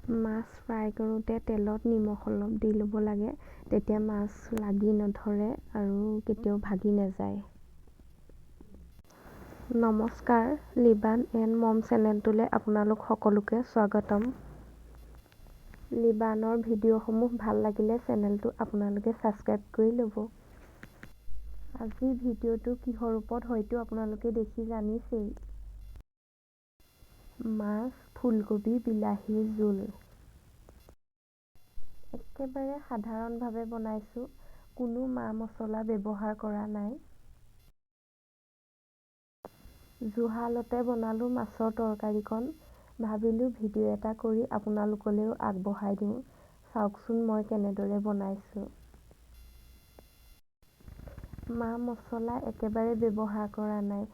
মাছ fry কৰোঁতে তেলত নিমখ অলপ দি ল'ব লাগে, তেতিয়া মাছ লাগি নধৰে আৰু কেতিয়াও ভাগি নাযায়। নমস্কাৰ, লিবান এণ্ড মম চেনেলটোলৈ আপোনালোক সকলোকে স্বাগতম। লিবানৰ ভিডিঅ'সমূহ ভাল লাগিলে চেনেলটো আপোনালোকে ছাবস্ক্ৰাইব কৰি ল'ব। আজি ভিডিঅ'টো কিহৰ ওপৰত হয়তো আপোনালোকে দেখি জানিছেই। মাছ, ফুলকবি, বিলাহীৰ জোল। একেবাৰে সাধাৰণভাৱে বনাইছোঁ, কোনো মা-মছলা ব্যৱহাৰ কৰা নাই। জুহালতে বনালোঁ মাছৰ তৰকাৰীকণ। ভাবিলোঁ ভিডিঅ' এটা কৰি আপোনালোকলৈও আগবঢ়াই দিওঁ। চাওকচোন মই কেনেদৰে বনাইছোঁ। মা-মছলা একেবাৰে ব্যৱহাৰ কৰা নাই,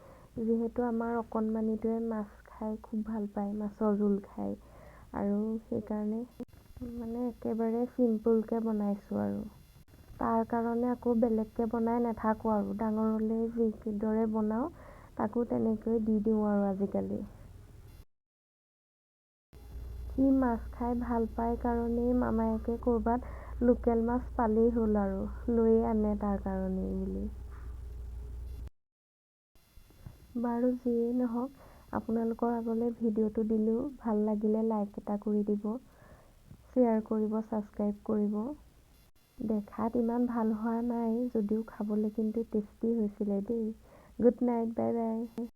যিহেতু আমাৰ অকণমানিটোৱে মাছ খাই খুব ভাল পায়, মাছৰ জোল খাই, আৰু সেইকাৰণে একেবাৰে চিম্পুলকৈ বনাইছোঁ আৰু। তাৰ কাৰণে আকৌ বেলেগকৈ বনাই নাথাকোঁ আৰু, ডাঙৰলৈ যিদৰে বনাওঁ তাকো তেনেকৈ দি দিওঁ আৰু আজিকালি। সি মাছ খাই ভাল পায় কাৰণেই মামায়েকে ক'ৰবাত লোকেল মাছ পালেই হ'ল আৰু লৈয়ে আনে তাৰ কাৰণেই বুলি। বাৰু যিয়েই নহওক, আপোনালোকৰ আগলৈ ভিডিঅ'টো দিলোঁ, ভাল লাগিলে লাইক এটা কৰি দিব, শ্বেয়াৰ কৰিব, ছাবস্ক্ৰাইব কৰিব। দেখাত ইমান ভাল হোৱা নাই যদিও খাবলৈ কিন্তু টেষ্টি হৈছিলে দেই। Good night, bye bye.